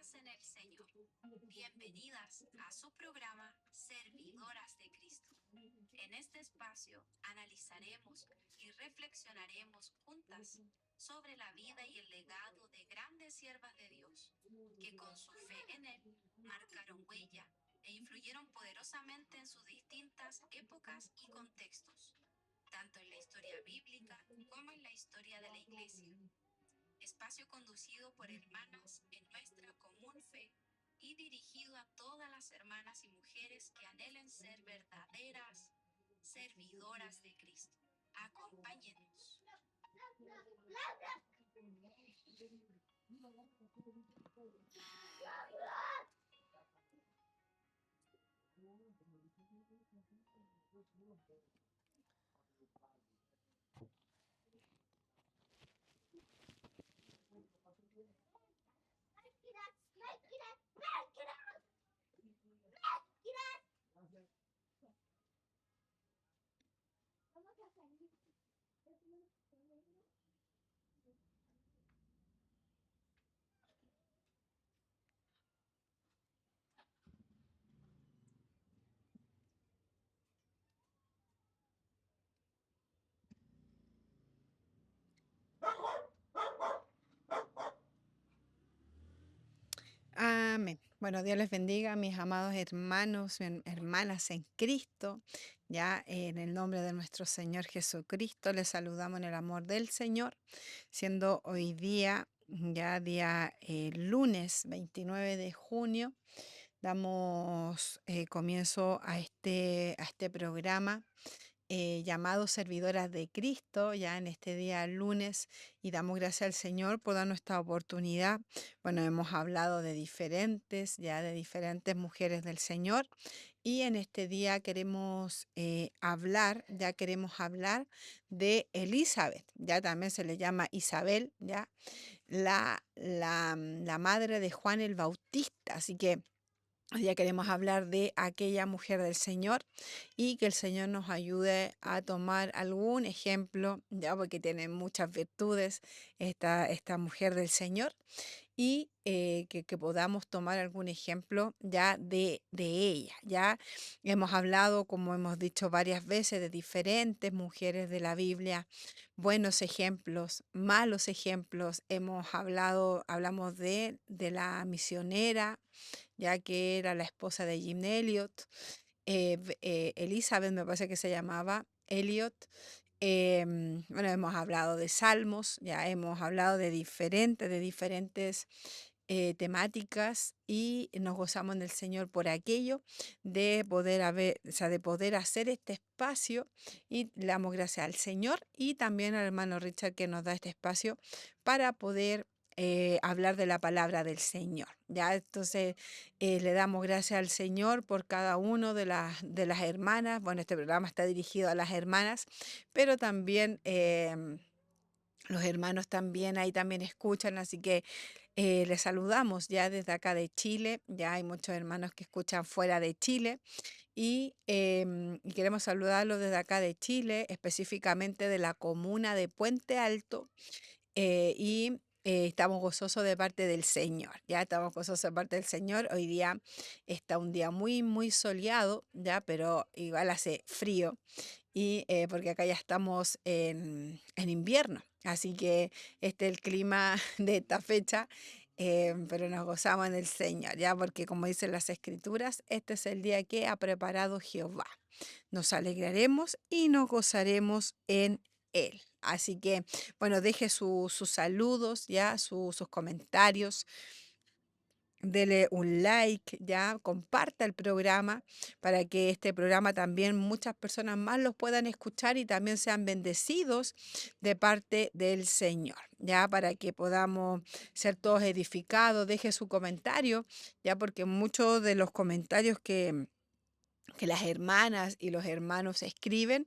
Hermanas en el Señor. Bienvenidas a su programa Servidoras de Cristo. En este espacio analizaremos y reflexionaremos juntas sobre la vida y el legado de grandes siervas de Dios, que con su fe en Él marcaron huella e influyeron poderosamente en sus distintas épocas y contextos, tanto en la historia bíblica como en la historia de la Iglesia. Espacio conducido por hermanas en nuestra común fe y dirigido a todas las hermanas y mujeres que anhelen ser verdaderas servidoras de Cristo. Acompáñenos. Amén. Bueno, Dios les bendiga, mis amados hermanos, hermanas en Cristo. Ya en el nombre de nuestro Señor Jesucristo, les saludamos en el amor del Señor, siendo hoy día, ya día lunes 29 de junio, damos comienzo a este programa llamado Servidoras de Cristo, ya en este día lunes, y damos gracias al Señor por darnos esta oportunidad. Bueno, hemos hablado de diferentes mujeres del Señor, y en este día queremos hablar de Elizabeth, ya también se le llama Isabel, ya la madre de Juan el Bautista. Así que hoy día queremos hablar de aquella mujer del Señor y que el Señor nos ayude a tomar algún ejemplo, ya porque tiene muchas virtudes esta mujer del Señor, y que podamos tomar algún ejemplo ya de ella. Ya hemos hablado, como hemos dicho varias veces, de diferentes mujeres de la Biblia, buenos ejemplos, malos ejemplos. Hablamos de la misionera, ya que era la esposa de Jim Elliot, Elizabeth me parece que se llamaba Elliot. Bueno, hemos hablado de salmos, ya hemos hablado de diferentes temáticas, y nos gozamos en el Señor por aquello de poder de poder hacer este espacio, y le damos gracias al Señor y también al hermano Richard que nos da este espacio para poder hablar de la palabra del Señor. Ya, entonces le damos gracias al Señor por cada uno de las hermanas. Bueno, este programa está dirigido a las hermanas, pero también los hermanos también ahí también escuchan, así que les saludamos ya desde acá de Chile. Ya hay muchos hermanos que escuchan fuera de Chile, y queremos saludarlos desde acá de Chile, específicamente de la comuna de Puente Alto, y estamos gozosos de parte del Señor. Ya estamos gozosos de parte del Señor. Hoy día está un día muy, muy soleado, ya, pero igual hace frío, y porque acá ya estamos en invierno. Así que este es el clima de esta fecha, pero nos gozamos en el Señor, ya, porque como dicen las Escrituras, este es el día que ha preparado Jehová. Nos alegraremos y nos gozaremos en él. Así que, bueno, deje sus saludos, ya, sus comentarios. Dele un like, ya, comparta el programa para que este programa también muchas personas más los puedan escuchar y también sean bendecidos de parte del Señor, ya, para que podamos ser todos edificados. Deje su comentario, ya, porque muchos de los comentarios que las hermanas y los hermanos escriben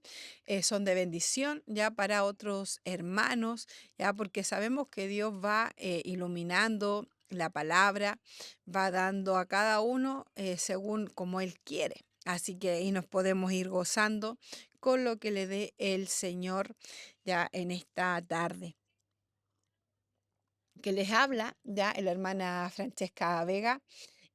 son de bendición ya para otros hermanos, ya, porque sabemos que Dios va iluminando la palabra, va dando a cada uno según como Él quiere. Así que ahí nos podemos ir gozando con lo que le dé el Señor ya en esta tarde. que les habla, ya la hermana Francesca Vega.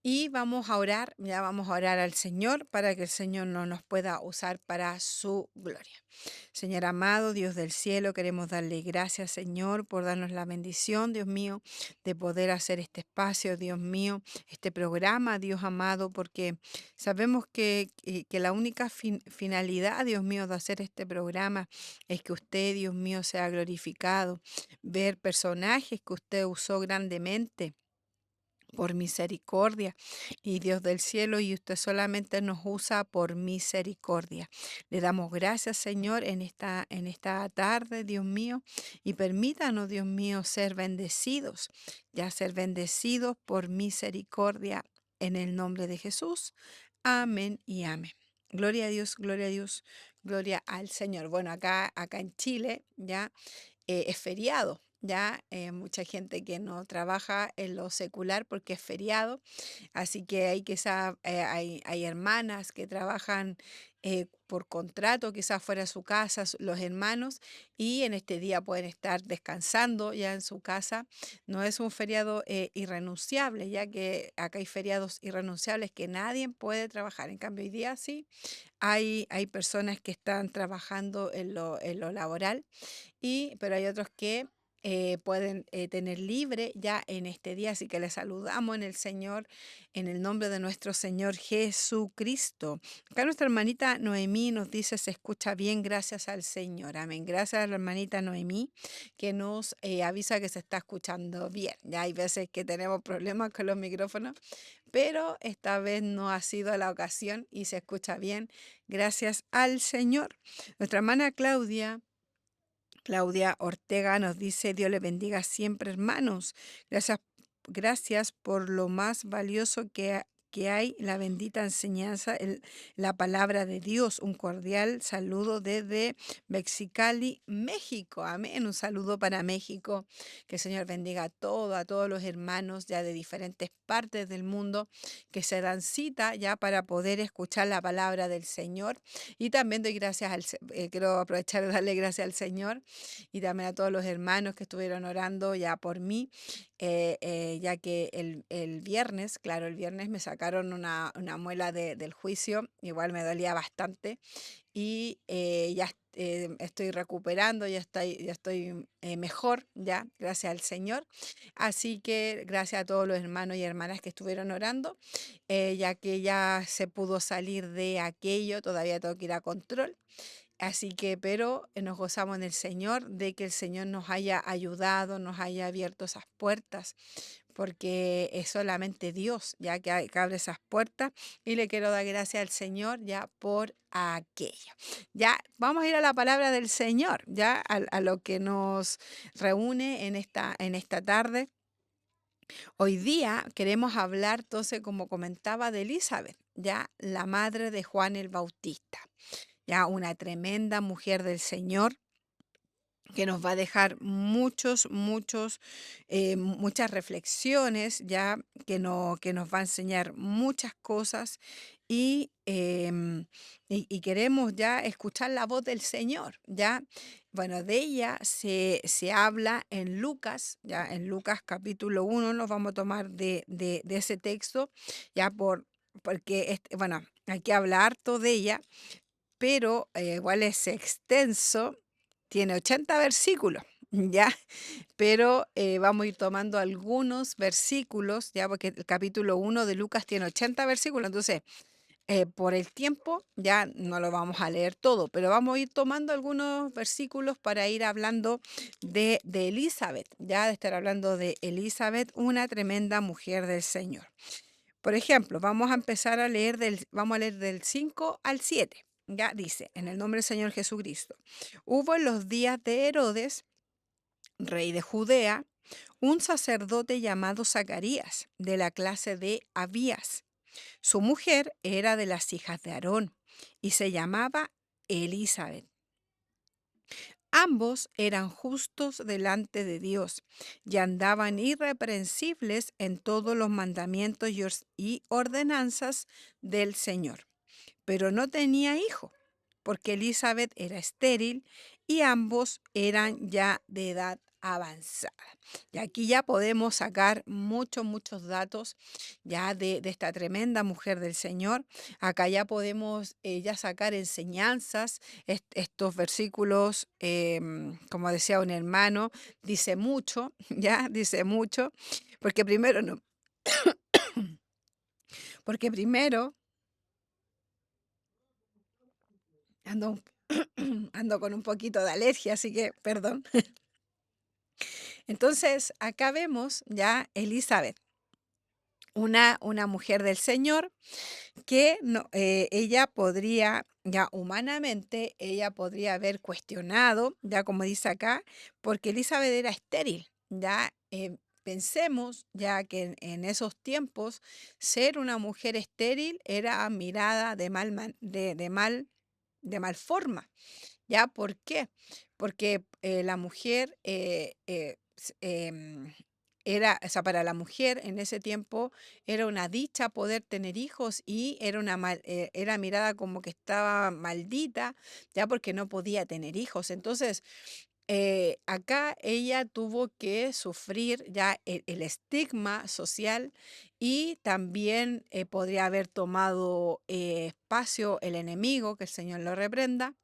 Y vamos a orar, ya vamos a orar al Señor para que el Señor nos pueda usar para su gloria. Señor amado, Dios del cielo, queremos darle gracias, Señor, por darnos la bendición, Dios mío, de poder hacer este espacio, Dios mío, este programa, Dios amado, porque sabemos que la única finalidad, Dios mío, de hacer este programa es que usted, Dios mío, sea glorificado, ver personajes que usted usó grandemente por misericordia, y Dios del cielo, y usted solamente nos usa por misericordia. Le damos gracias, Señor, en esta tarde, Dios mío, y permítanos, Dios mío, ser bendecidos, ya ser bendecidos por misericordia en el nombre de Jesús. Amén y amén. Gloria a Dios, gloria a Dios, gloria al Señor. Bueno, acá en Chile ya es feriado. Ya mucha gente que no trabaja en lo secular porque es feriado, así que hay quizá hay hermanas que trabajan por contrato, quizás fuera de su casa, los hermanos, y en este día pueden estar descansando ya en su casa. No es un feriado irrenunciable, ya que acá hay feriados irrenunciables que nadie puede trabajar. En cambio, hoy día sí hay personas que están trabajando en lo laboral, pero hay otros que pueden tener libre ya en este día. Así que les saludamos en el Señor, en el nombre de nuestro Señor Jesucristo. Acá nuestra hermanita Noemí nos dice, se escucha bien, gracias al Señor. Amén. Gracias a la hermanita Noemí que nos avisa que se está escuchando bien. Ya hay veces que tenemos problemas con los micrófonos, pero esta vez no ha sido la ocasión y se escucha bien. Gracias al Señor. Nuestra hermana Claudia Ortega nos dice, Dios le bendiga siempre, hermanos. Gracias, gracias por lo más valioso que hay, la bendita enseñanza, la palabra de Dios. Un cordial saludo desde Mexicali, México. Amén. Un saludo para México. Que el Señor bendiga a todos los hermanos ya de diferentes partes del mundo que se dan cita ya para poder escuchar la palabra del Señor. Y también doy gracias quiero aprovechar de darle gracias al Señor y también a todos los hermanos que estuvieron orando ya por mí, ya que el viernes, claro, el viernes me sacaron una muela del juicio, igual me dolía bastante y ya estoy recuperando, ya estoy mejor, ya, gracias al Señor. Así que gracias a todos los hermanos y hermanas que estuvieron orando, ya que ya se pudo salir de aquello, todavía tengo que ir a control. Así que, pero nos gozamos en el Señor de que el Señor nos haya ayudado, nos haya abierto esas puertas, porque es solamente Dios ya que abre esas puertas, y le quiero dar gracias al Señor ya por aquello. Ya vamos a ir a la palabra del Señor, ya a lo que nos reúne en esta tarde. Hoy día queremos hablar, entonces, como comentaba, de Elizabeth, ya la madre de Juan el Bautista, ya una tremenda mujer del Señor que nos va a dejar muchas reflexiones, ya que nos va a enseñar muchas cosas, y queremos ya escuchar la voz del Señor, ya. Bueno, de ella se habla en Lucas, ya en Lucas capítulo 1, nos vamos a tomar de ese texto, ya porque, bueno, hay que hablar harto de ella, pero igual es extenso, tiene 80 versículos, ¿ya? Pero vamos a ir tomando algunos versículos, ¿ya? Porque el capítulo 1 de Lucas tiene 80 versículos, entonces por el tiempo ya no lo vamos a leer todo, pero vamos a ir tomando algunos versículos para ir hablando de Elizabeth, ya de estar hablando de Elizabeth, una tremenda mujer del Señor. Por ejemplo, vamos a empezar a leer vamos a leer del 5 al 7. Ya dice, en el nombre del Señor Jesucristo. Hubo en los días de Herodes, rey de Judea, un sacerdote llamado Zacarías, de la clase de Abías. Su mujer era de las hijas de Aarón y se llamaba Elizabeth. Ambos eran justos delante de Dios y andaban irreprensibles en todos los mandamientos y ordenanzas del Señor. Pero no tenía hijo, porque Elizabeth era estéril y ambos eran ya de edad avanzada. Y aquí ya podemos sacar muchos datos ya de esta tremenda mujer del Señor. Acá ya podemos ya sacar enseñanzas. Estos versículos, como decía un hermano, dice mucho, ya dice mucho, porque primero no, porque primero ando, ando con un poquito de alergia, así que perdón. Entonces, acá vemos ya Elizabeth, una mujer del Señor que no, ella podría, ya humanamente, ella podría haber cuestionado, ya como dice acá, porque Elizabeth era estéril, ya. Pensemos ya que en esos tiempos ser una mujer estéril era mirada de mal forma. ¿Ya? ¿Por qué? Porque la mujer era, o sea, para la mujer en ese tiempo era una dicha poder tener hijos y era era mirada como que estaba maldita, ya porque no podía tener hijos. Entonces, acá ella tuvo que sufrir ya el estigma social y también podría haber tomado espacio el enemigo, que el Señor lo reprenda,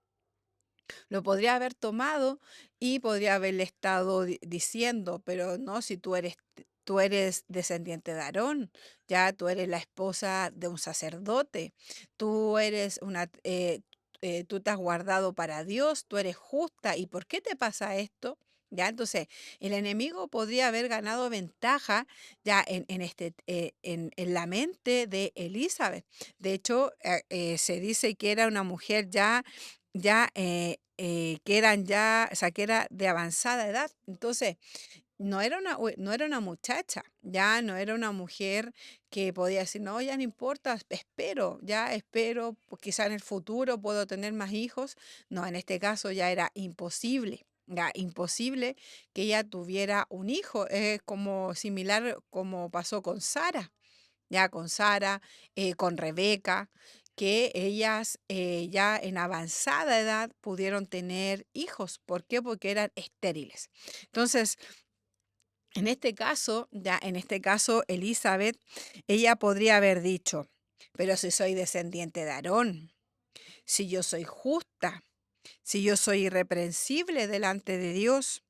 lo podría haber tomado y podría haberle estado diciendo, pero no, si tú eres descendiente de Aarón, ya tú eres la esposa de un sacerdote, tú eres tú te has guardado para Dios, tú eres justa, ¿y por qué te pasa esto? Ya, entonces, el enemigo podría haber ganado ventaja ya en la mente de Elizabeth. De hecho, se dice que era una mujer que eran ya, o sea, que era de avanzada edad. Entonces, no era una muchacha, ya no era una mujer que podía decir, no, ya no importa, espero, pues quizá en el futuro puedo tener más hijos. No, en este caso ya era imposible. Ya, imposible que ella tuviera un hijo. Es como similar como pasó con Sara, ya con Sara, con Rebeca, que ellas ya en avanzada edad pudieron tener hijos. ¿Por qué? Porque eran estériles. Entonces, en este caso, Elizabeth, ella podría haber dicho, pero si soy descendiente de Aarón, si yo soy justa, si yo soy irreprensible delante de Dios,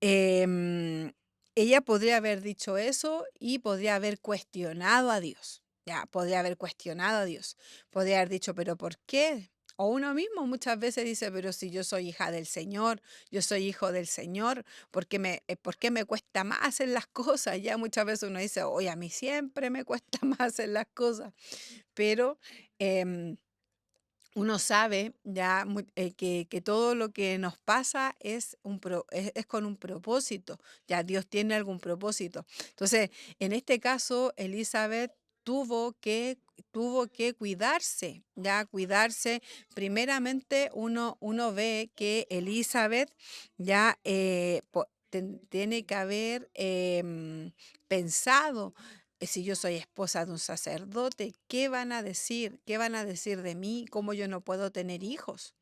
Em, ella podría haber dicho eso y podría haber cuestionado a Dios. Ya, podría haber cuestionado a Dios. Podría haber dicho, pero ¿por qué? O uno mismo muchas veces dice, pero si yo soy hija del Señor, yo soy hijo del Señor, ¿por qué me cuesta más hacer las cosas? Ya muchas veces uno dice, oye, a mí siempre me cuesta más hacer las cosas, pero em, uno sabe ya que todo lo que nos pasa es con un propósito, ya Dios tiene algún propósito. Entonces, en este caso, Elizabeth tuvo que cuidarse, ya cuidarse. Primeramente, uno ve que Elizabeth ya tiene que haber pensado, si yo soy esposa de un sacerdote, ¿qué van a decir? ¿Qué van a decir de mí? ¿Cómo yo no puedo tener hijos?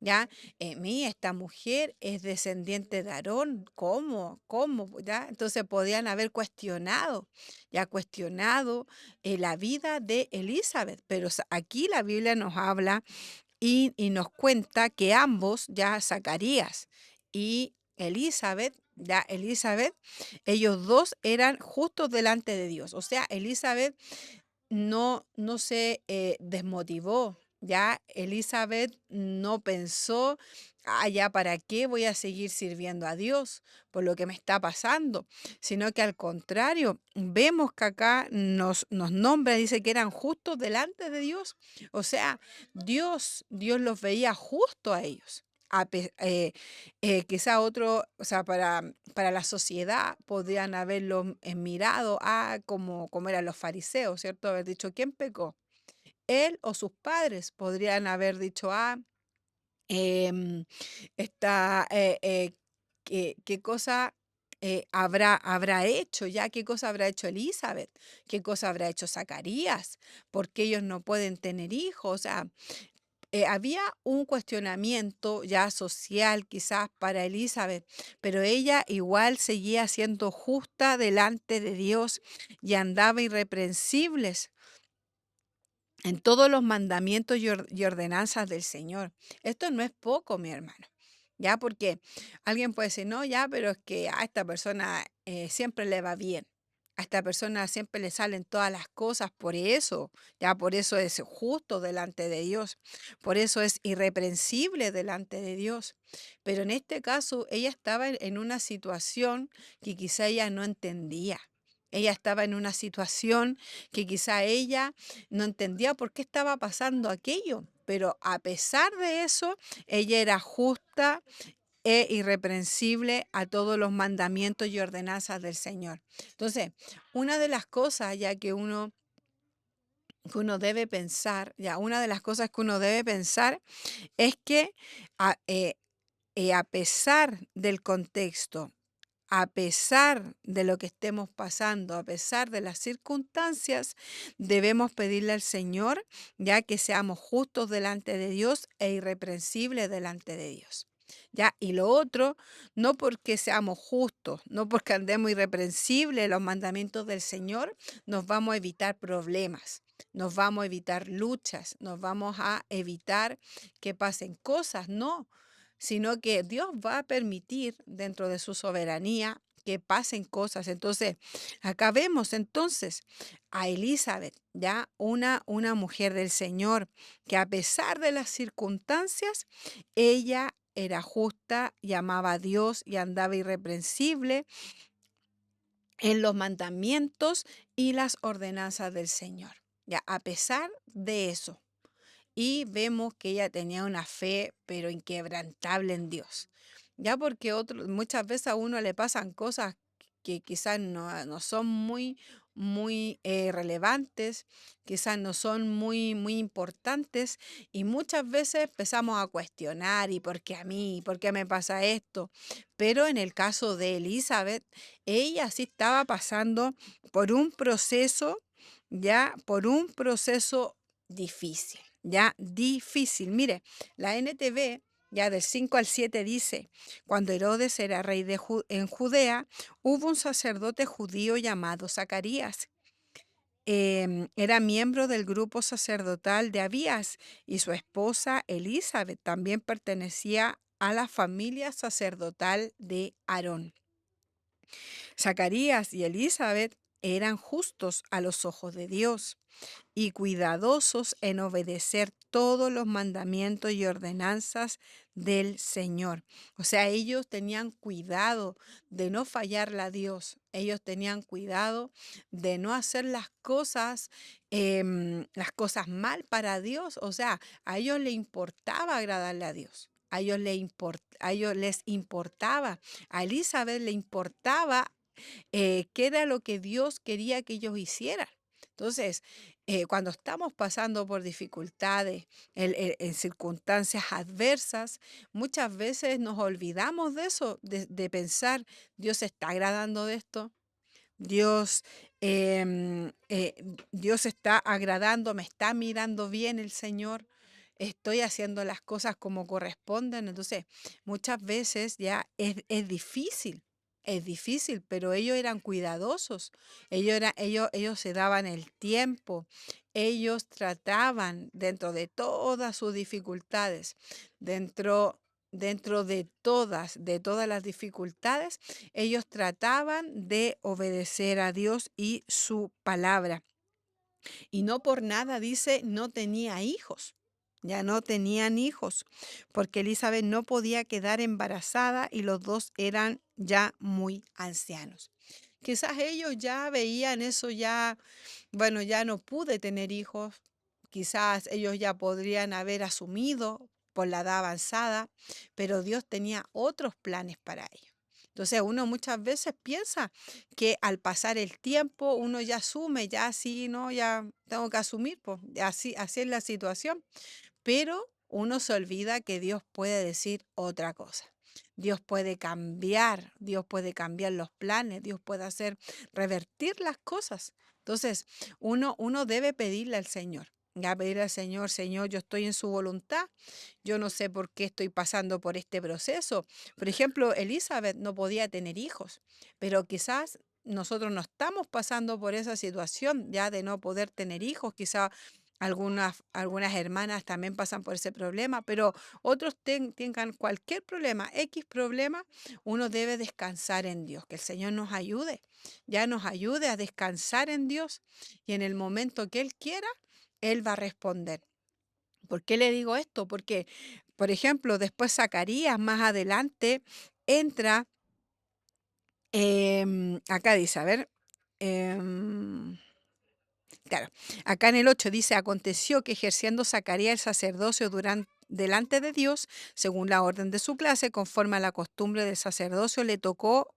¿Ya? Esta mujer es descendiente de Aarón. ¿Cómo? ¿Cómo? ¿Ya? Entonces podían haber cuestionado, ya cuestionado la vida de Elizabeth. Pero aquí la Biblia nos habla y nos cuenta que ambos, ya Zacarías y Elizabeth, ellos dos eran justos delante de Dios. O sea, Elizabeth no se desmotivó, ya Elizabeth no pensó, ya para qué voy a seguir sirviendo a Dios por lo que me está pasando, sino que al contrario, vemos que acá nos nombra, dice que eran justos delante de Dios. O sea, Dios los veía justo a ellos. Quizá o sea, para la sociedad podrían haberlo mirado como eran los fariseos, ¿cierto? Haber dicho, ¿quién pecó? Él o sus padres podrían haber dicho, em, esta, qué cosa habrá hecho, ya qué cosa habrá hecho Elizabeth, qué cosa habrá hecho Zacarías, porque ellos no pueden tener hijos. O sea, había un cuestionamiento ya social quizás para Elizabeth, pero ella igual seguía siendo justa delante de Dios y andaba irreprensibles en todos los mandamientos y ordenanzas del Señor. Esto no es poco, mi hermano. Ya, porque alguien puede decir, no, ya, pero es que a esta persona siempre le va bien. A esta persona siempre le salen todas las cosas, por eso, ya por eso es justo delante de Dios, por eso es irreprensible delante de Dios. Pero en este caso, ella estaba en una situación que quizá ella no entendía. Ella estaba en una situación que quizá ella no entendía por qué estaba pasando aquello, pero a pesar de eso, ella era justa e irreprensible a todos los mandamientos y ordenanzas del Señor. Entonces, una de las cosas ya que uno debe pensar, ya una de las cosas que uno debe pensar es que a, eh, a pesar del contexto, a pesar de lo que estemos pasando, a pesar de las circunstancias, debemos pedirle al Señor ya que seamos justos delante de Dios e irreprensibles delante de Dios. Ya, y lo otro, no porque seamos justos, no porque andemos irreprensibles en los mandamientos del Señor, nos vamos a evitar problemas, nos vamos a evitar luchas, nos vamos a evitar que pasen cosas, no, sino que Dios va a permitir dentro de su soberanía que pasen cosas. Entonces, acá vemos entonces a Elizabeth, ya una mujer del Señor, que a pesar de las circunstancias, ella era justa y amaba a Dios y andaba irreprensible en los mandamientos y las ordenanzas del Señor. Ya, a pesar de eso. Y vemos que ella tenía una fe, pero inquebrantable en Dios. Ya porque muchas veces a uno le pasan cosas que quizás no son muy relevantes, quizás no son muy importantes, y muchas veces empezamos a cuestionar, ¿y por qué a mí? ¿Por qué me pasa esto? Pero en el caso de Elizabeth, ella sí estaba pasando por un proceso, ya por un proceso difícil. Ya difícil. Mire, la NTV ya del 5 al 7 dice, cuando Herodes era rey en Judea, hubo un sacerdote judío llamado Zacarías. Era miembro del grupo sacerdotal de Abías y su esposa Elizabeth también pertenecía a la familia sacerdotal de Aarón. Zacarías y Elizabeth eran justos a los ojos de Dios y cuidadosos en obedecer todos los mandamientos y ordenanzas del Señor. O sea, ellos tenían cuidado de no fallarle a Dios. Ellos tenían cuidado de no hacer las cosas mal para Dios. O sea, a ellos les importaba agradarle a Dios. A ellos les importaba. A Elizabeth le importaba qué era lo que Dios quería que ellos hicieran. Entonces, cuando estamos pasando por dificultades, en circunstancias adversas, muchas veces nos olvidamos de eso, de pensar, Dios se está agradando de esto, Dios, Dios está agradando, me está mirando bien el Señor, estoy haciendo las cosas como corresponden. Entonces, muchas veces ya es difícil, pero ellos eran cuidadosos, ellos se daban el tiempo, ellos trataban dentro de todas sus dificultades, dentro de todas las dificultades, ellos trataban de obedecer a Dios y su palabra. Y no por nada dice, no tenía hijos. Ya no tenían hijos, porque Elizabeth no podía quedar embarazada y los dos eran ya muy ancianos. Quizás ellos ya veían eso ya, bueno, ya no pude tener hijos. Quizás ellos ya podrían haber asumido por la edad avanzada, pero Dios tenía otros planes para ellos. Entonces uno muchas veces piensa que al pasar el tiempo uno ya asume, ya así, no, ya tengo que asumir, pues así es la situación, pero uno se olvida que Dios puede decir otra cosa. Dios puede cambiar los planes, Dios puede hacer revertir las cosas. Entonces, uno debe pedirle al Señor. Ya pedirle al Señor, Señor, yo estoy en su voluntad, yo no sé por qué estoy pasando por este proceso. Por ejemplo, Elizabeth no podía tener hijos, pero quizás nosotros no estamos pasando por esa situación ya de no poder tener hijos, quizás algunas hermanas también pasan por ese problema, pero otros tengan cualquier problema, X problema, uno debe descansar en Dios, que el Señor nos ayude, ya nos ayude a descansar en Dios y en el momento que Él quiera, Él va a responder. ¿Por qué le digo esto? Porque, por ejemplo, después Zacarías más adelante entra, acá dice, a ver, em, claro, acá en el 8 dice, aconteció que ejerciendo Zacarías el sacerdocio delante de Dios, según la orden de su clase, conforme a la costumbre del sacerdocio, le tocó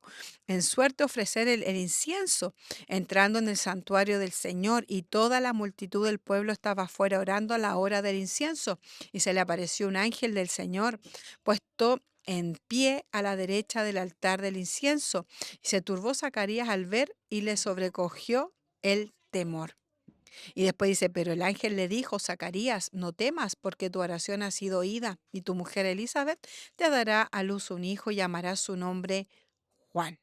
en suerte ofrecer el incienso, entrando en el santuario del Señor, y toda la multitud del pueblo estaba afuera orando a la hora del incienso, y se le apareció un ángel del Señor, puesto en pie a la derecha del altar del incienso, y se turbó Zacarías al ver y le sobrecogió el temor. Y después dice, pero el ángel le dijo, Zacarías, no temas, porque tu oración ha sido oída, y tu mujer Elizabeth te dará a luz un hijo y llamará su nombre Juan.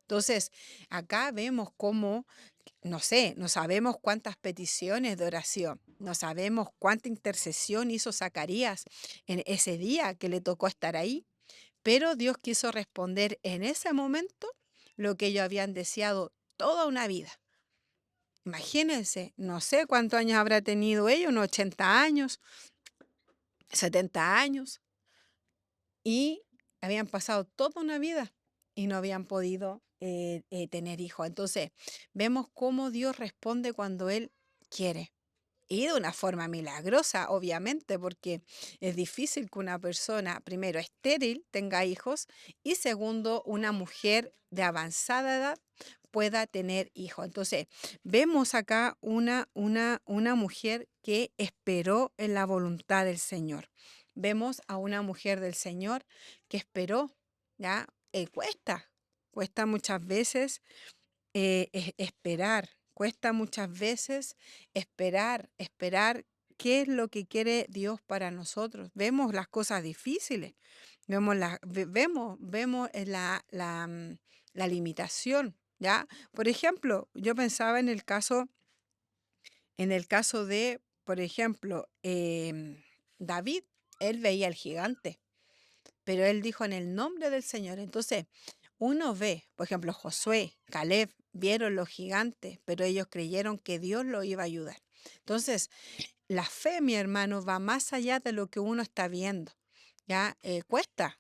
Entonces, acá vemos cómo, no sé, no sabemos cuántas peticiones de oración, no sabemos cuánta intercesión hizo Zacarías en ese día que le tocó estar ahí, pero Dios quiso responder en ese momento lo que ellos habían deseado toda una vida. Imagínense, no sé cuántos años habrá tenido ella, unos 80 años, 70 años, y habían pasado toda una vida y no habían podido tener hijos. Entonces, vemos cómo Dios responde cuando Él quiere. Y de una forma milagrosa, obviamente, porque es difícil que una persona, primero, estéril tenga hijos y segundo, una mujer de avanzada edad pueda tener hijos. Entonces, vemos acá una mujer que esperó en la voluntad del Señor. Vemos a una mujer del Señor que esperó, ¿ya? Cuesta muchas veces esperar. Cuesta muchas veces esperar qué es lo que quiere Dios para nosotros. Vemos las cosas difíciles, vemos la limitación, ¿ya? Por ejemplo, yo pensaba en el caso de, por ejemplo, David, él veía al gigante, pero él dijo en el nombre del Señor. Entonces, uno ve, por ejemplo, Josué, Caleb, vieron los gigantes, pero ellos creyeron que Dios lo iba a ayudar. Entonces, la fe, mi hermano, va más allá de lo que uno está viendo. Ya cuesta.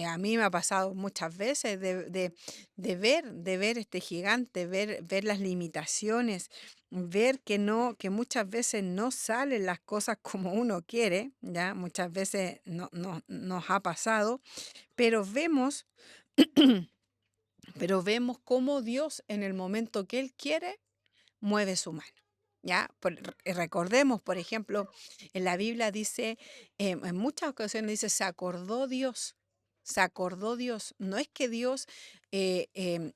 A mí me ha pasado muchas veces de ver este gigante, ver las limitaciones, ver que no, que muchas veces no salen las cosas como uno quiere, ya muchas veces no nos ha pasado, pero vemos pero vemos cómo Dios en el momento que Él quiere mueve su mano. ¿Ya? Recordemos, por ejemplo, en la Biblia dice, en muchas ocasiones dice, se acordó Dios. No es que Dios le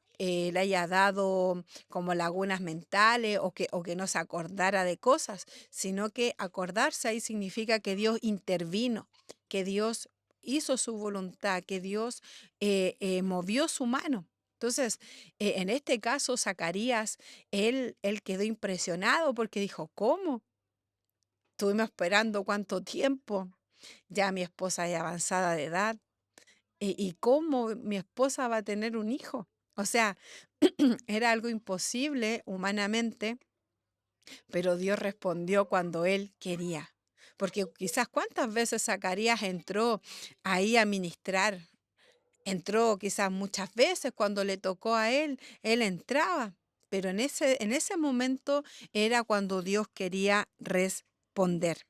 haya dado como lagunas mentales o que no se acordara de cosas, sino que acordarse ahí significa que Dios intervino, que Dios hizo su voluntad, que Dios movió su mano. Entonces, en este caso, Zacarías, él quedó impresionado porque dijo, ¿cómo? Estuvimos esperando cuánto tiempo. Ya mi esposa es avanzada de edad. ¿Y cómo mi esposa va a tener un hijo? O sea, era algo imposible humanamente, pero Dios respondió cuando Él quería. Porque quizás cuántas veces Zacarías entró ahí a ministrar. Entró quizás muchas veces cuando le tocó a él entraba, pero en ese momento era cuando Dios quería responder.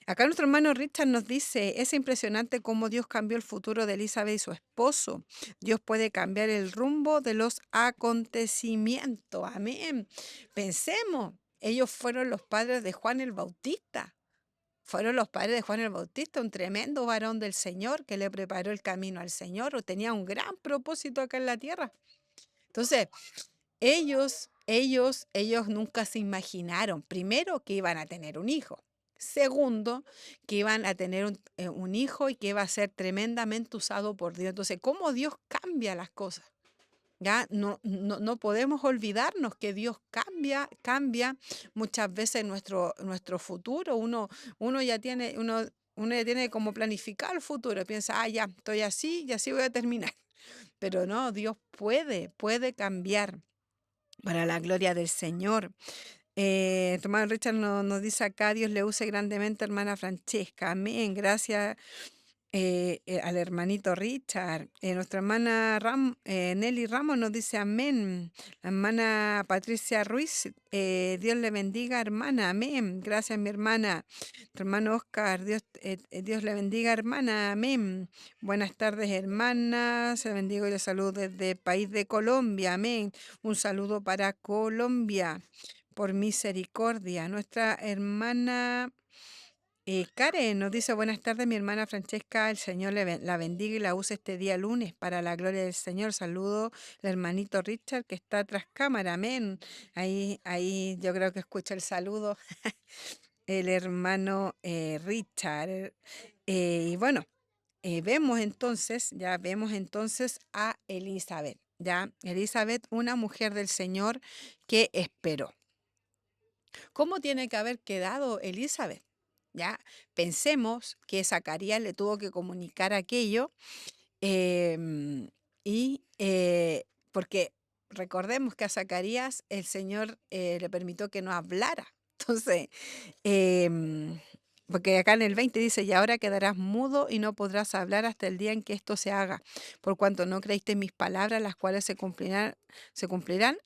Acá nuestro hermano Richard nos dice, es impresionante cómo Dios cambió el futuro de Elizabeth y su esposo. Dios puede cambiar el rumbo de los acontecimientos. Amén. Pensemos, ellos fueron los padres de Juan el Bautista. Fueron los padres de Juan el Bautista, un tremendo varón del Señor que le preparó el camino al Señor, o tenía un gran propósito acá en la tierra. Entonces, ellos nunca se imaginaron, primero, que iban a tener un hijo. Segundo, que iban a tener un hijo y que iba a ser tremendamente usado por Dios. Entonces, ¿cómo Dios cambia las cosas? ¿Ya? No podemos olvidarnos que Dios cambia muchas veces nuestro futuro. Uno ya tiene como planificado el futuro. Piensa, ya, estoy así y así voy a terminar. Pero no, Dios puede cambiar para la gloria del Señor. Tu hermano Richard nos dice acá, Dios le use grandemente, hermana Francesca. Amén. Gracias al hermanito Richard. Nuestra hermana Nelly Ramos nos dice amén. La hermana Patricia Ruiz, Dios le bendiga, hermana. Amén. Gracias, mi hermana. Tu hermano Oscar, Dios le bendiga, hermana. Amén. Buenas tardes, hermanas. Se bendigo y les saludo desde el país de Colombia. Amén. Un saludo para Colombia por misericordia. Nuestra hermana Karen nos dice, buenas tardes, mi hermana Francesca, el Señor la bendiga y la use este día lunes para la gloria del Señor. Saludo al hermanito Richard que está tras cámara, amén. Ahí yo creo que escucha el saludo el hermano Richard. Y bueno, vemos entonces a Elizabeth, ya, Elizabeth, una mujer del Señor que esperó. ¿Cómo tiene que haber quedado Elizabeth? Ya, pensemos que Zacarías le tuvo que comunicar aquello em, porque recordemos que a Zacarías el Señor le permitió que no hablara. Entonces, em, porque acá en el 20 dice, y ahora quedarás mudo y no podrás hablar hasta el día en que esto se haga, por cuanto no creíste en mis palabras, las cuales se cumplirán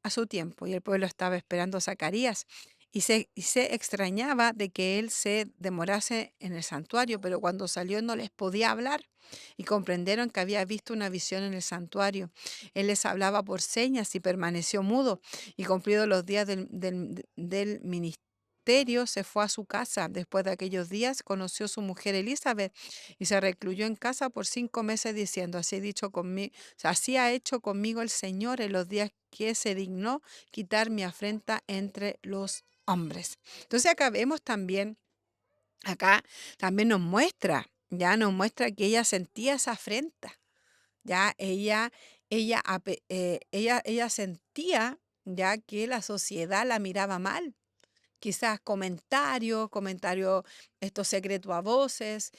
a su tiempo. Y el pueblo estaba esperando a Zacarías y se extrañaba de que él se demorase en el santuario, pero cuando salió no les podía hablar y comprendieron que había visto una visión en el santuario. Él les hablaba por señas y permaneció mudo, y cumplidos los días del ministerio, se fue a su casa. Después de aquellos días conoció a su mujer Elizabeth y se recluyó en casa por 5 meses diciendo, así ha hecho conmigo el Señor en los días que se dignó quitar mi afrenta entre los hombres. Entonces acá también nos muestra que ella sentía esa afrenta, ya ella sentía ya que la sociedad la miraba mal. Quizás comentarios, estos secretos a voces,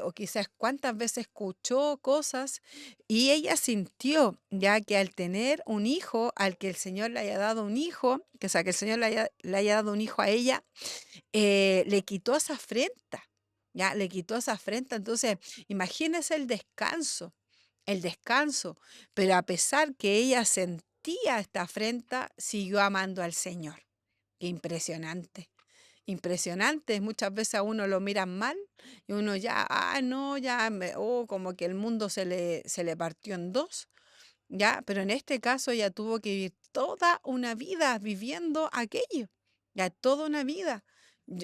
o quizás cuántas veces escuchó cosas, y ella sintió ya que al tener un hijo, al que el Señor le haya dado un hijo, que el Señor le haya dado un hijo a ella, le quitó esa afrenta, ya, le quitó esa afrenta. Entonces, imagínese el descanso, pero a pesar que ella sentía esta afrenta, siguió amando al Señor. Qué impresionante. Impresionante, muchas veces a uno lo miran mal y uno ya, no, como que el mundo se le partió en dos, ya, pero en este caso ella tuvo que vivir toda una vida viviendo aquello, ya toda una vida.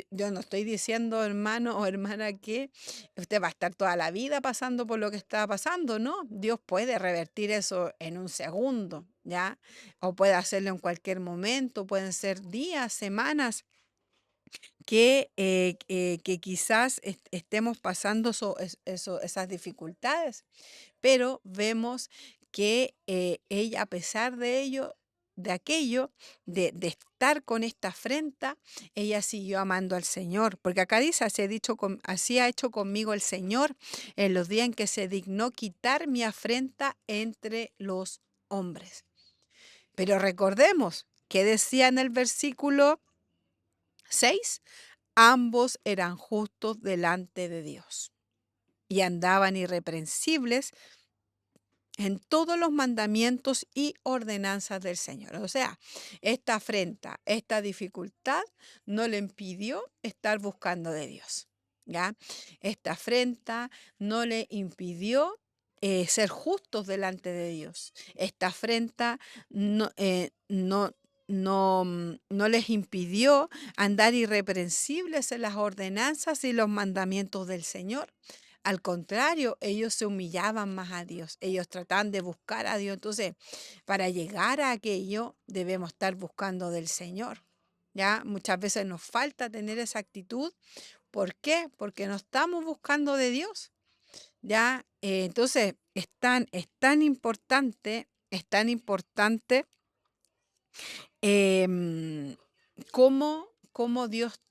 Yo no estoy diciendo, hermano o hermana, que usted va a estar toda la vida pasando por lo que está pasando, ¿no? Dios puede revertir eso en un segundo, ¿ya? O puede hacerlo en cualquier momento, pueden ser días, semanas, que quizás estemos pasando esas dificultades, pero vemos que ella, a pesar de ello, de aquello, de estar con esta afrenta, ella siguió amando al Señor, porque acá dice, así ha hecho conmigo el Señor en los días en que se dignó quitar mi afrenta entre los hombres. Pero recordemos que decía en el versículo 6, ambos eran justos delante de Dios y andaban irreprensibles en todos los mandamientos y ordenanzas del Señor. O sea, esta afrenta, esta dificultad no le impidió estar buscando de Dios, ¿ya? Esta afrenta no le impidió ser justos delante de Dios. Esta afrenta no les impidió andar irreprensibles en las ordenanzas y los mandamientos del Señor. al contrario, ellos se humillaban más a Dios, ellos trataban de buscar a Dios. Entonces, para llegar a aquello, debemos estar buscando del Señor. Ya muchas veces nos falta tener esa actitud. ¿Por qué? Porque no estamos buscando de Dios. Ya, entonces es tan importante em, cómo Dios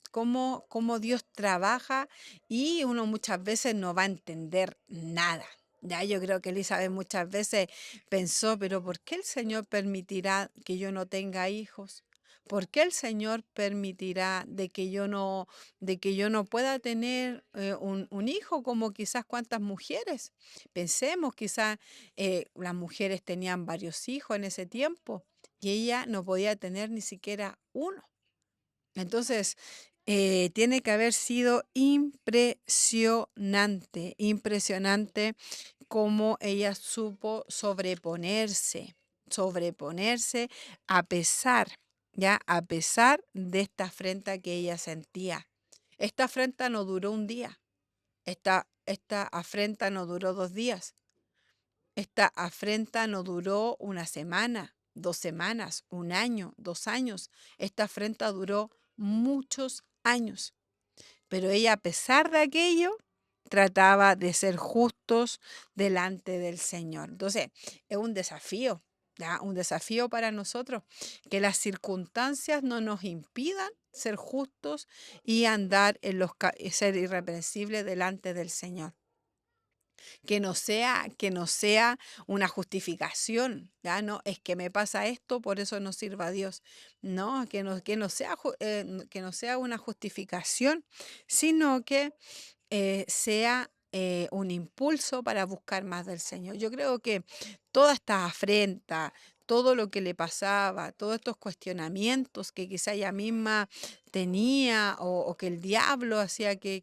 trabaja, y uno muchas veces no va a entender nada. Ya, yo creo que Elizabeth muchas veces pensó, pero ¿por qué el Señor permitirá que yo no tenga hijos? ¿Por qué el Señor permitirá de que yo no pueda tener un hijo como quizás cuantas mujeres? Pensemos, quizás las mujeres tenían varios hijos en ese tiempo y ella no podía tener ni siquiera uno. Entonces, tiene que haber sido impresionante, impresionante cómo ella supo sobreponerse a pesar, ya, a pesar de esta afrenta que ella sentía. Esta afrenta no duró un día, esta afrenta no duró 2 días, esta afrenta no duró una semana, 2 semanas, un año, 2 años. Esta afrenta duró muchos años. Pero ella, a pesar de aquello, trataba de ser justos delante del Señor. Entonces, es un desafío, ¿ya? Un desafío para nosotros, que las circunstancias no nos impidan ser justos y andar ser irreprensibles delante del Señor. Que no sea una justificación, ¿ya? No, es que me pasa esto, por eso no sirva a Dios. No, que no sea una justificación, sino que sea un impulso para buscar más del Señor. Yo creo que toda esta afrenta, todo lo que le pasaba, todos estos cuestionamientos que quizá ella misma tenía, o que el diablo hacía que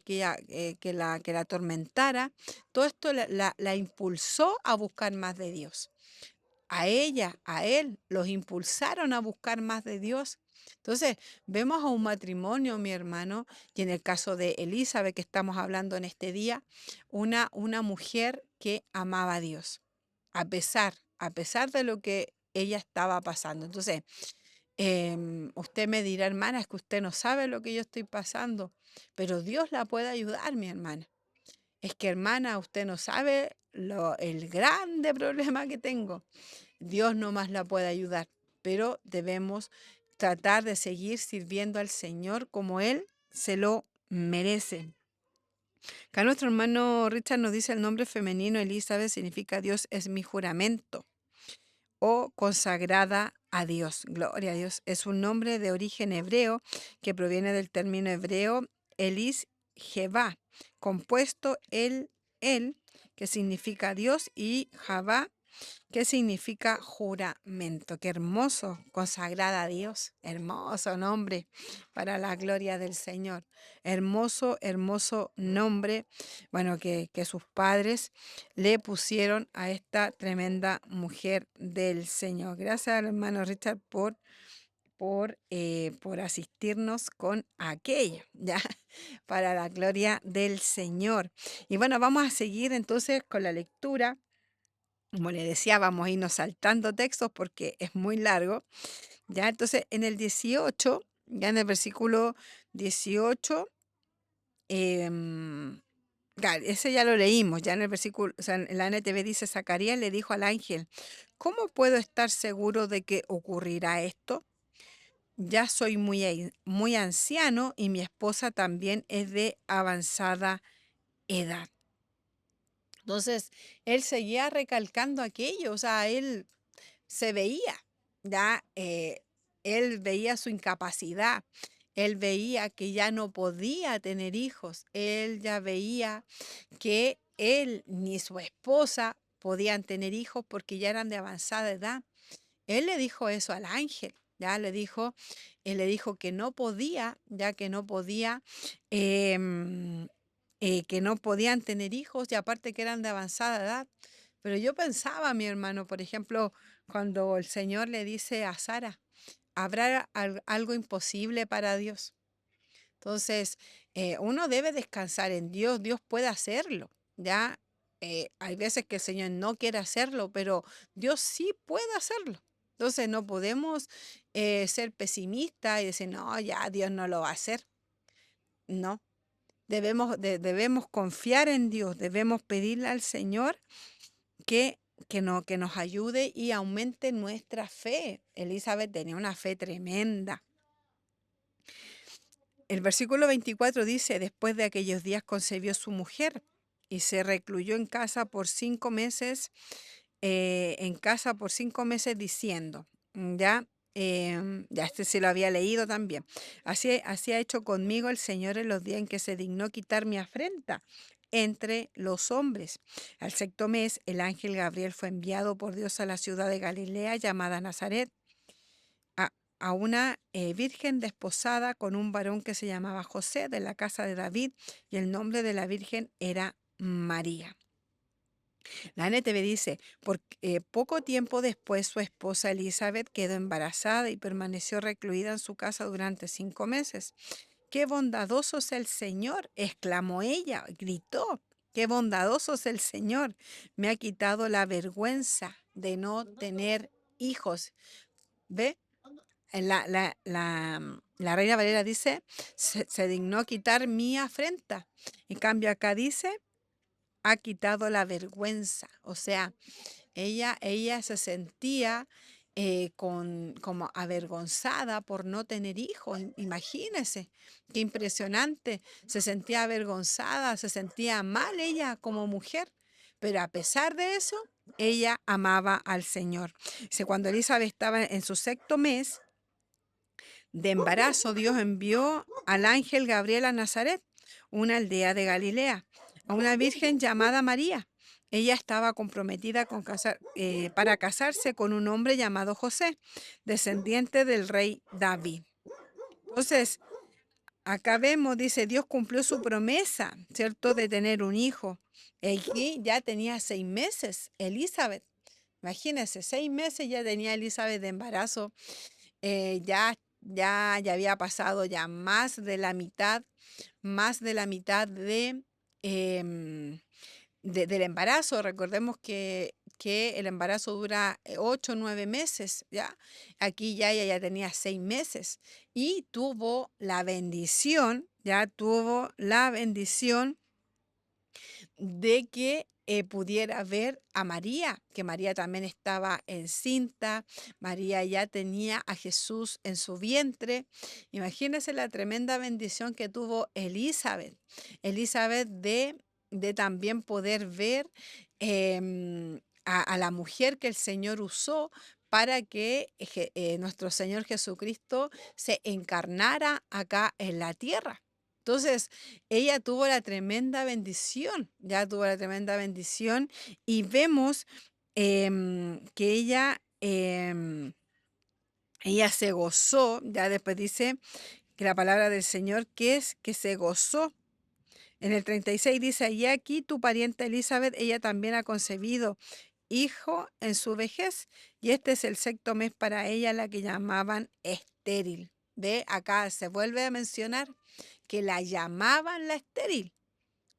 la atormentara, todo esto la impulsó a buscar más de Dios. A ella, a él, los impulsaron a buscar más de Dios. Entonces, vemos a un matrimonio, mi hermano, y en el caso de Elizabeth que estamos hablando en este día, una mujer que amaba a Dios, a pesar de lo que ella estaba pasando. Entonces, usted me dirá, hermana, es que usted no sabe lo que yo estoy pasando, pero Dios la puede ayudar, mi hermana. Es que, hermana, usted no sabe el grande problema que tengo. Dios no más la puede ayudar, pero debemos tratar de seguir sirviendo al Señor como Él se lo merece. Acá nuestro hermano Richard nos dice el nombre femenino Elizabeth significa Dios es mi juramento o consagrada a Dios. Gloria a Dios. Es un nombre de origen hebreo que proviene del término hebreo Elis Jevá, compuesto el, que significa Dios, y Javá, que significa juramento. Qué hermoso, consagrada a Dios. Hermoso nombre para la gloria del Señor. Hermoso, hermoso nombre, bueno, que sus padres le pusieron a esta tremenda mujer del Señor. Gracias al hermano Richard por asistirnos con aquello, ¿ya? Para la gloria del Señor. Y bueno, vamos a seguir entonces con la lectura. Como le decía, vamos a irnos saltando textos porque es muy largo, ¿ya? Entonces, en el 18, ya en el versículo 18, claro, ese ya lo leímos, ya en el versículo, o sea, en la NTV dice, Zacarías le dijo al ángel, ¿cómo puedo estar seguro de que ocurrirá esto? Ya soy muy anciano y mi esposa también es de avanzada edad. Entonces, él seguía recalcando aquello, o sea, él se veía, ya él veía su incapacidad, él veía que ya no podía tener hijos, él ya veía que él ni su esposa podían tener hijos porque ya eran de avanzada edad. Él le dijo eso al ángel, ya él le dijo que no podía, ya em, que no podían tener hijos y aparte que eran de avanzada edad. Pero yo pensaba, mi hermano, por ejemplo, cuando el Señor le dice a Sara, ¿habrá algo imposible para Dios? Entonces, uno debe descansar en Dios, Dios puede hacerlo. ya hay veces que el Señor no quiere hacerlo, pero Dios sí puede hacerlo. Entonces no podemos ser pesimistas y decir, no, ya Dios no lo va a hacer. No, debemos confiar en Dios, debemos pedirle al Señor que, que nos ayude y aumente nuestra fe. Elizabeth tenía una fe tremenda. El versículo 24 dice, después de aquellos días concebió su mujer y se recluyó en casa por 5 meses, diciendo, ya, ya este sí lo había leído también, así ha hecho conmigo el Señor en los días en que se dignó quitar mi afrenta entre los hombres. Al sexto mes, el ángel Gabriel fue enviado por Dios a la ciudad de Galilea llamada Nazaret, a, a una virgen desposada con un varón que se llamaba José de la casa de David, y el nombre de la virgen era María. La NTV dice, poco tiempo después su esposa Elizabeth quedó embarazada y permaneció recluida en su casa durante 5 meses. ¡Qué bondadoso es el Señor!, exclamó ella, gritó. ¡Qué bondadoso es el Señor! Me ha quitado la vergüenza de no tener hijos. ¿Ve? La Reina Valera dice, se dignó quitar mi afrenta. En cambio acá dice, ha quitado la vergüenza. O sea, ella se sentía como avergonzada por no tener hijos. Imagínense, qué impresionante. Se sentía avergonzada, se sentía mal ella como mujer. Pero a pesar de eso, ella amaba al Señor. Dice, cuando Elizabeth estaba en su sexto mes de embarazo, Dios envió al ángel Gabriel a Nazaret, una aldea de Galilea, a una virgen llamada María. Ella estaba comprometida para casarse con un hombre llamado José, descendiente del rey David. Entonces, acá vemos, dice, Dios cumplió su promesa, ¿cierto?, de tener un hijo. Aquí ya tenía 6 meses, Elizabeth. Imagínense, 6 meses ya tenía Elizabeth de embarazo. Ya había pasado ya más de la mitad em, del embarazo. Recordemos que el embarazo dura 8 o 9 meses, ¿ya? Aquí ya ella ya tenía 6 meses y tuvo la bendición, de que pudiera ver a María, que María también estaba encinta. María ya tenía a Jesús en su vientre. Imagínense la tremenda bendición que tuvo Elizabeth de también poder ver a la mujer que el Señor usó para que nuestro Señor Jesucristo se encarnara acá en la tierra. Entonces, ella tuvo la tremenda bendición, ya tuvo la tremenda bendición, y vemos que ella se gozó. Ya después dice que la palabra del Señor, que es que se gozó. En el 36 dice, y aquí tu pariente Elizabeth, ella también ha concebido hijo en su vejez, y este es el sexto mes para ella, la que llamaban estéril. Ve, acá se vuelve a mencionar que la llamaban la estéril.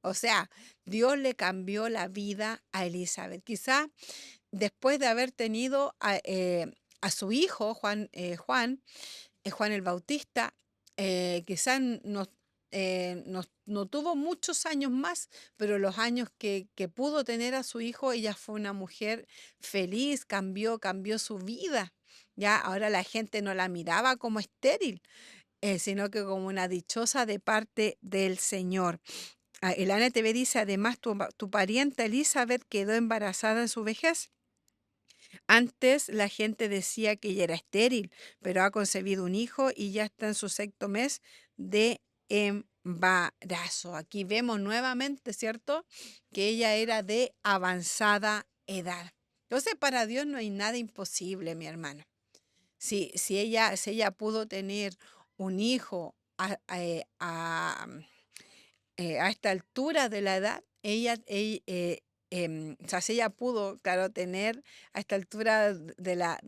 O sea, Dios le cambió la vida a Elizabeth. Quizá después de haber tenido a su hijo, Juan el Bautista, quizá no tuvo muchos años más, pero los años que pudo tener a su hijo, ella fue una mujer feliz, cambió su vida. Ya ahora la gente no la miraba como estéril, sino que como una dichosa de parte del Señor. El NTV dice, además, tu parienta Elizabeth quedó embarazada en su vejez. Antes la gente decía que ella era estéril, pero ha concebido un hijo y ya está en su sexto mes de embarazo. Aquí vemos nuevamente, ¿cierto?, que ella era de avanzada edad. Entonces, para Dios no hay nada imposible, mi hermano. Si ella pudo tener un hijo a esta altura de la edad, o sea, si ella pudo, claro, tener a esta altura de la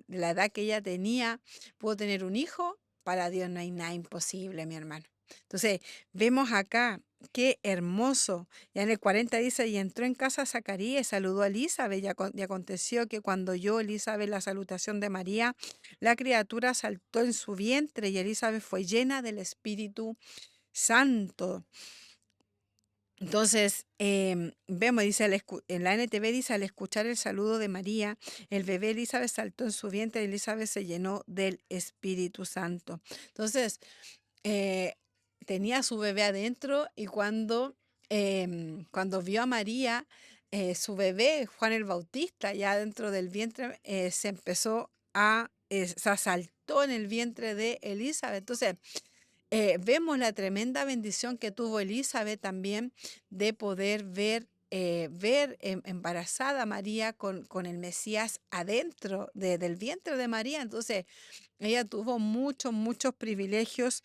edad que ella tenía, pudo tener un hijo, para Dios no hay nada imposible, mi hermano. Entonces, vemos acá qué hermoso. Ya en el 40 dice, y entró en casa Zacarías y saludó a Elizabeth, y aconteció que cuando oyó Elizabeth la salutación de María, la criatura saltó en su vientre y Elizabeth fue llena del Espíritu Santo. Entonces, vemos, dice, en la NTV dice, al escuchar el saludo de María, el bebé Elizabeth saltó en su vientre y Elizabeth se llenó del Espíritu Santo. Entonces, eh, tenía a su bebé adentro y cuando vio a María, su bebé, Juan el Bautista, ya dentro del vientre, se empezó se saltó en el vientre de Elizabeth. Entonces, vemos la tremenda bendición que tuvo Elizabeth también de poder ver embarazada a María con el Mesías adentro del vientre de María. Entonces, ella tuvo muchos, muchos privilegios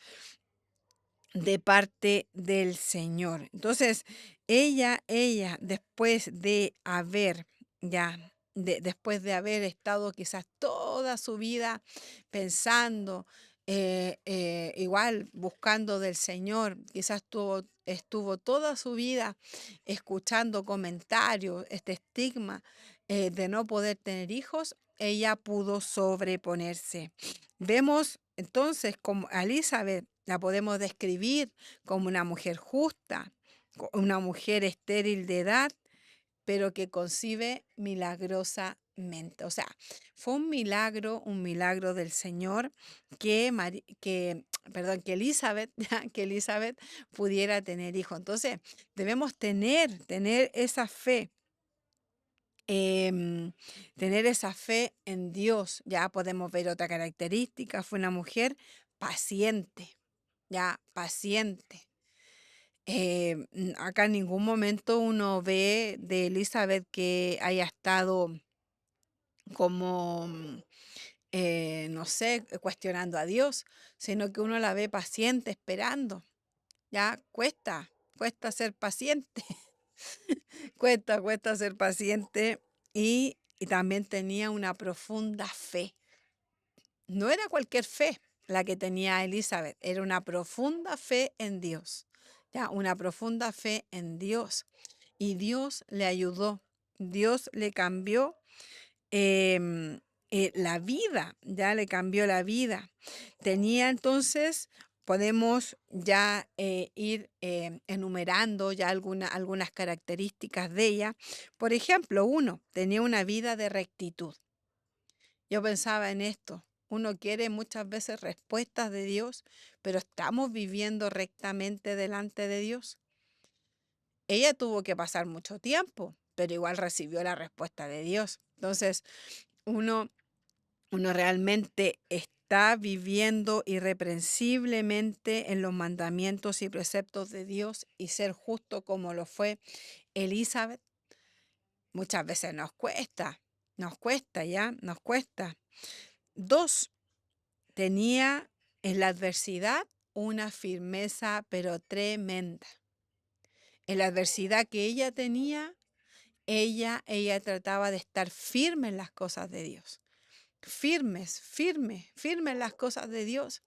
de parte del Señor. Entonces, después de haber, después de haber estado quizás toda su vida pensando, igual buscando del Señor, quizás estuvo toda su vida escuchando comentarios, este estigma de no poder tener hijos, ella pudo sobreponerse. Vemos entonces como a Elizabeth la podemos describir como una mujer justa, una mujer estéril de edad, pero que concibe milagrosamente. O sea, fue un milagro del Señor que Elizabeth, que Elizabeth pudiera tener hijo. Entonces, debemos tener esa fe. Tener esa fe en Dios. Ya podemos ver otra característica, fue una mujer paciente, ya paciente. Acá en ningún momento uno ve de Elizabeth que haya estado como, no sé, cuestionando a Dios, sino que uno la ve paciente, esperando. Ya cuesta ser paciente, cuesta ser paciente y también tenía una profunda fe. No era cualquier fe la que tenía Elizabeth, era una profunda fe en Dios, ya, una profunda fe en Dios. Y Dios le ayudó, Dios le cambió em, la vida, ya le cambió la vida. Tenía entonces, podemos ya ir enumerando ya algunas características de ella. Por ejemplo, uno, tenía una vida de rectitud. Yo pensaba en esto. Uno quiere muchas veces respuestas de Dios, pero ¿estamos viviendo rectamente delante de Dios? Ella tuvo que pasar mucho tiempo, pero igual recibió la respuesta de Dios. Entonces, uno, uno realmente está viviendo irreprensiblemente en los mandamientos y preceptos de Dios y ser justo como lo fue Elizabeth. Muchas veces nos cuesta, ¿ya? Nos cuesta. Dos, tenía en la adversidad una firmeza pero tremenda. En la adversidad que ella tenía, ella trataba de estar firme en las cosas de Dios. Firme en las cosas de Dios.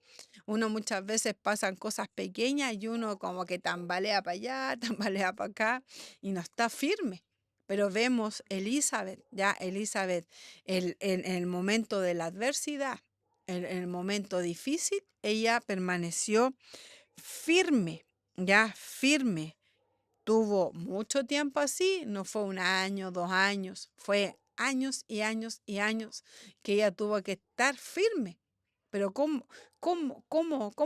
Uno muchas veces pasan cosas pequeñas y uno como que tambalea para allá, tambalea para acá y no está firme. Pero vemos Elizabeth, en el momento de la adversidad, en el momento difícil, ella permaneció firme, firme. Tuvo mucho tiempo así, no fue un año, 2 años, fue años y años y años que ella tuvo que estar firme. Pero ¿cómo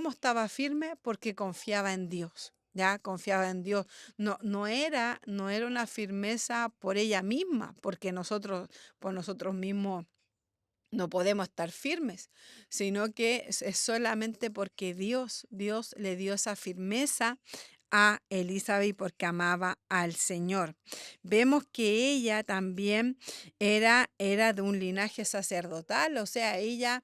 estaba firme? Porque confiaba en Dios, ya confiaba en Dios. No era una firmeza por ella misma, porque por nosotros mismos no podemos estar firmes, sino que es solamente porque Dios le dio esa firmeza a Elizabeth porque amaba al Señor. Vemos que ella también era de un linaje sacerdotal, o sea, ella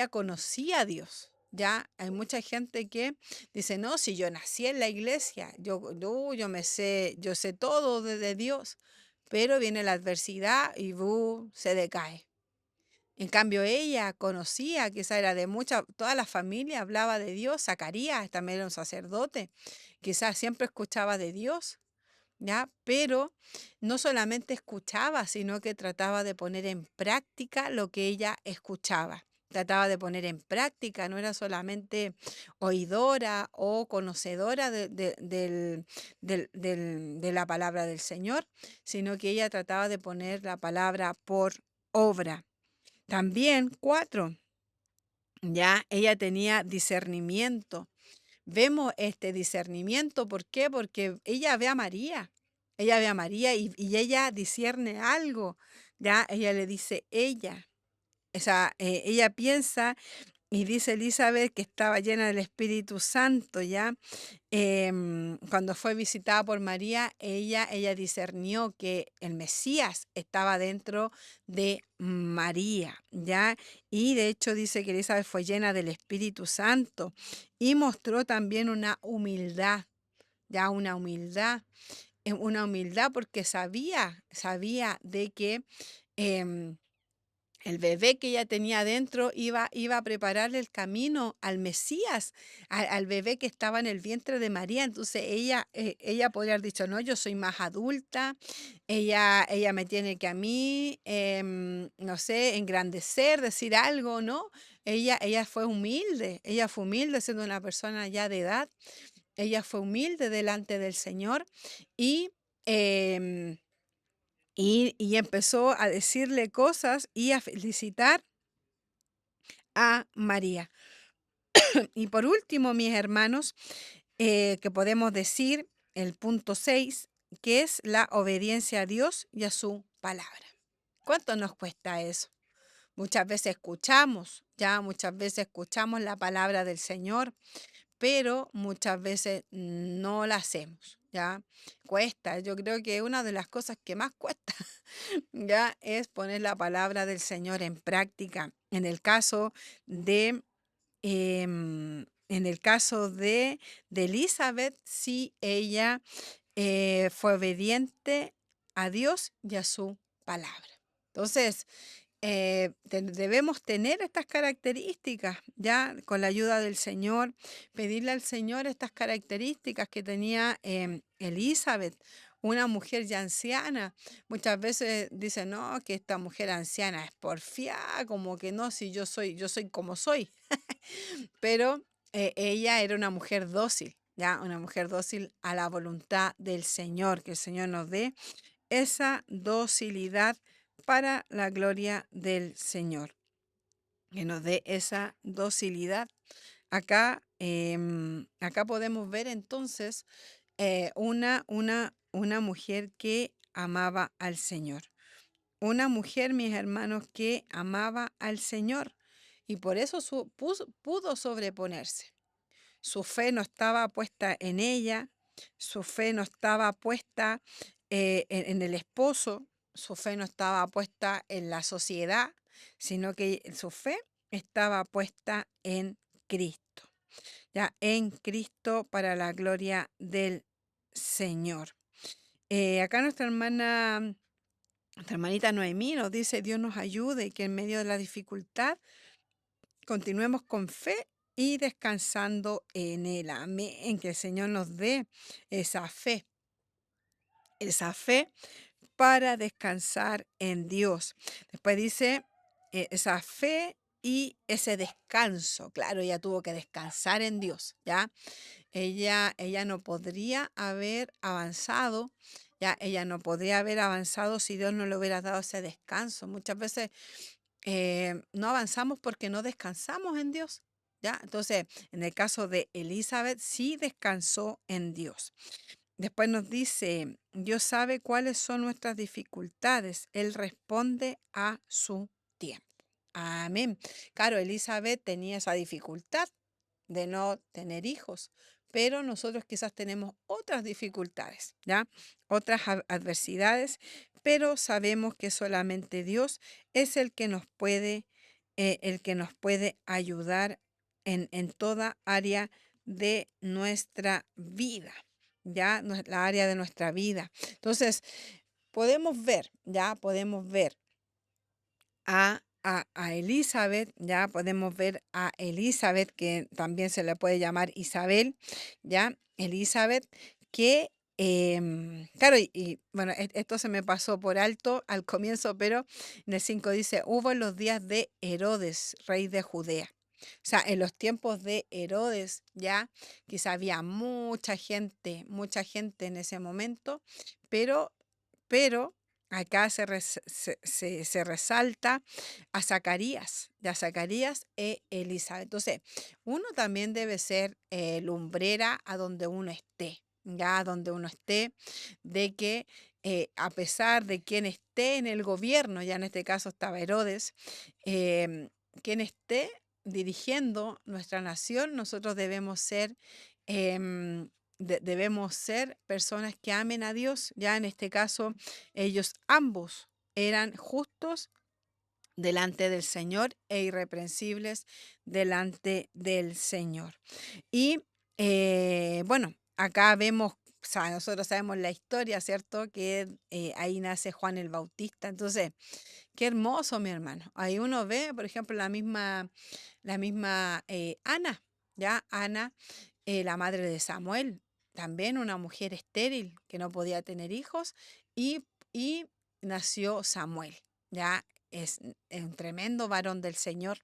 conocía a Dios. Ya hay mucha gente que dice, no, si yo nací en la iglesia, yo yo sé todo de Dios, pero viene la adversidad y se decae. En cambio, ella conocía, quizá era de mucha, toda la familia hablaba de Dios. Zacarías también era un sacerdote, quizás siempre escuchaba de Dios, ¿ya? Pero no solamente escuchaba, sino que trataba de poner en práctica lo que ella escuchaba. Trataba de poner en práctica, no era solamente oidora o conocedora de la palabra del Señor, sino que ella trataba de poner la palabra por obra. También, 4, ya ella tenía discernimiento. Vemos este discernimiento, ¿por qué? Porque ella ve a María, y ella discierne algo, ya ella le dice ella, o sea, ella piensa y dice Elizabeth que estaba llena del Espíritu Santo, ya. Cuando fue visitada por María, ella discernió que el Mesías estaba dentro de María, ¿ya? Y de hecho dice que Elizabeth fue llena del Espíritu Santo y mostró también una humildad, ya una humildad porque sabía de que em, el bebé que ella tenía adentro iba a prepararle el camino al Mesías, al bebé que estaba en el vientre de María. Entonces ella podría haber dicho, no, yo soy más adulta, ella me tiene que a mí, no sé, engrandecer, decir algo, ¿no? Ella fue humilde siendo una persona ya de edad, ella fue humilde delante del Señor y... em, y empezó a decirle cosas y a felicitar a María. Y por último, mis hermanos, que podemos decir el punto 6, que es la obediencia a Dios y a su palabra. ¿Cuánto nos cuesta eso? Muchas veces escuchamos la palabra del Señor, pero muchas veces no la hacemos, ¿ya? Cuesta, yo creo que una de las cosas que más cuesta, ¿ya? Es poner la palabra del Señor en práctica. En el caso de Elizabeth, sí, ella fue obediente a Dios y a su palabra. Entonces, debemos tener estas características, ya con la ayuda del Señor, pedirle al Señor estas características que tenía Elizabeth, una mujer ya anciana. Muchas veces dicen, no, que esta mujer anciana es porfiada, como que no, si yo soy como soy. Pero ella era una mujer dócil, ya, una mujer dócil a la voluntad del Señor, que el Señor nos dé esa docilidad para la gloria del Señor, que nos dé esa docilidad. Acá podemos ver entonces una mujer que amaba al Señor. Una mujer, mis hermanos, que amaba al Señor y por eso pudo sobreponerse. Su fe no estaba puesta en ella, su fe no estaba puesta en el esposo, su fe no estaba puesta en la sociedad, sino que su fe estaba puesta en Cristo, ya en Cristo para la gloria del Señor. Acá nuestra hermanita Noemí nos dice, Dios nos ayude y que en medio de la dificultad continuemos con fe y descansando en Él. Amén. Que el Señor nos dé esa fe, esa fe para descansar en Dios. Después dice esa fe y ese descanso. Claro, ella tuvo que descansar en Dios, ¿ya? Ella no podría haber avanzado, ya, ella no podría haber avanzado si Dios no le hubiera dado ese descanso. Muchas veces no avanzamos porque no descansamos en Dios, ¿ya? Entonces, en el caso de Elizabeth, sí descansó en Dios. Después nos dice, Dios sabe cuáles son nuestras dificultades. Él responde a su tiempo. Amén. Claro, Elizabeth tenía esa dificultad de no tener hijos, pero nosotros quizás tenemos otras dificultades, ¿ya? Otras adversidades, pero sabemos que solamente Dios es el que nos puede ayudar en toda área de nuestra vida, ¿ya? La área de nuestra vida. Entonces, podemos ver, ¿ya? Podemos ver a Elizabeth, ya podemos ver a Elizabeth, que también se le puede llamar Isabel, ya, Elizabeth, que, claro, bueno, esto se me pasó por alto al comienzo, pero en el 5 dice, hubo en los días de Herodes, rey de Judea. O sea, en los tiempos de Herodes, ya, quizá había mucha gente en ese momento, pero pero acá se resalta a Zacarías, de a Zacarías e Elizabeth. Entonces, uno también debe ser lumbrera a donde uno esté, ya donde uno esté, de que a pesar de quien esté en el gobierno, ya en este caso estaba Herodes, quien esté dirigiendo nuestra nación, nosotros debemos ser em, debemos ser personas que amen a Dios. Ya en este caso, ellos ambos eran justos delante del Señor e irreprensibles delante del Señor. Y bueno, acá vemos, o sea, nosotros sabemos la historia, ¿cierto? Que ahí nace Juan el Bautista. Entonces, qué hermoso, mi hermano. Ahí uno ve, por ejemplo, la misma Ana, ¿ya? Ana, la madre de Samuel, también una mujer estéril que no podía tener hijos y nació Samuel, ¿ya? Es un tremendo varón del Señor.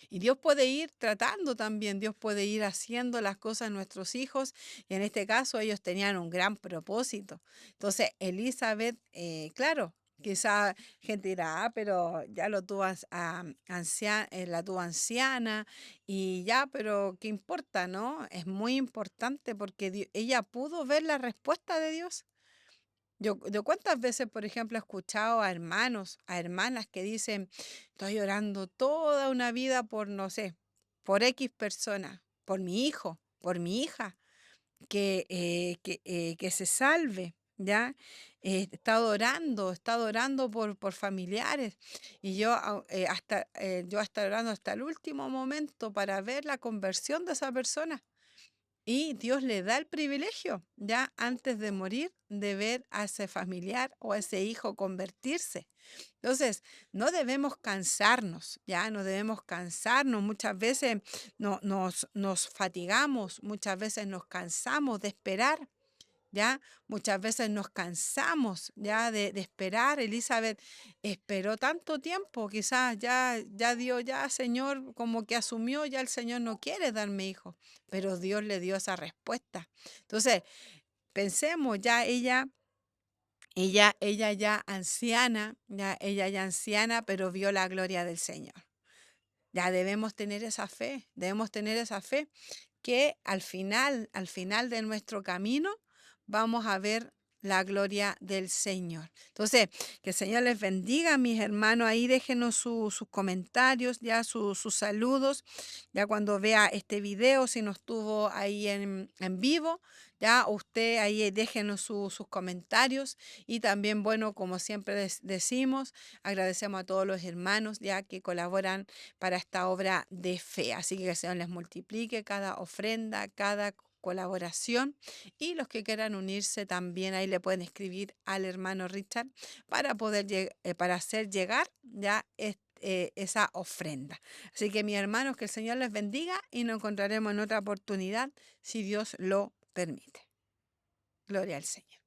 Y Dios puede ir tratando también, Dios puede ir haciendo las cosas en nuestros hijos. Y en este caso ellos tenían un gran propósito. Entonces, Elizabeth, claro, quizá gente dirá, pero ya lo tuvo la tuvo anciana y ya, pero ¿qué importa, no? Es muy importante porque ella pudo ver la respuesta de Dios. Yo cuántas veces, por ejemplo, he escuchado a hermanos, a hermanas que dicen, estoy orando toda una vida por, no sé, por X persona, por mi hijo, por mi hija, que se salve, ¿ya? He estado orando por familiares y yo hasta orando hasta el último momento para ver la conversión de esa persona. Y Dios le da el privilegio, ya antes de morir, de ver a ese familiar o a ese hijo convertirse. Entonces, no debemos cansarnos, ya no debemos cansarnos. Muchas veces nos fatigamos, muchas veces nos cansamos de esperar, ¿ya? Muchas veces nos cansamos ya de esperar. Elizabeth esperó tanto tiempo, quizás ya dio, ya Señor, como que asumió, ya el Señor no quiere darme hijo, pero Dios le dio esa respuesta. Entonces, pensemos, ya ella ella ya anciana, pero vio la gloria del Señor. Ya debemos tener esa fe que al final de nuestro camino, vamos a ver la gloria del Señor. Entonces, que el Señor les bendiga, mis hermanos. Ahí déjenos sus comentarios, ya sus saludos, ya cuando vea este video, si no estuvo ahí en vivo, ya usted ahí déjenos sus comentarios. Y también, bueno, como siempre decimos, agradecemos a todos los hermanos ya que colaboran para esta obra de fe. Así que el Señor les multiplique cada ofrenda, cada colaboración y los que quieran unirse también ahí le pueden escribir al hermano Richard para poder para hacer llegar ya esa ofrenda. Así que mis hermanos, que el Señor les bendiga y nos encontraremos en otra oportunidad si Dios lo permite. Gloria al Señor.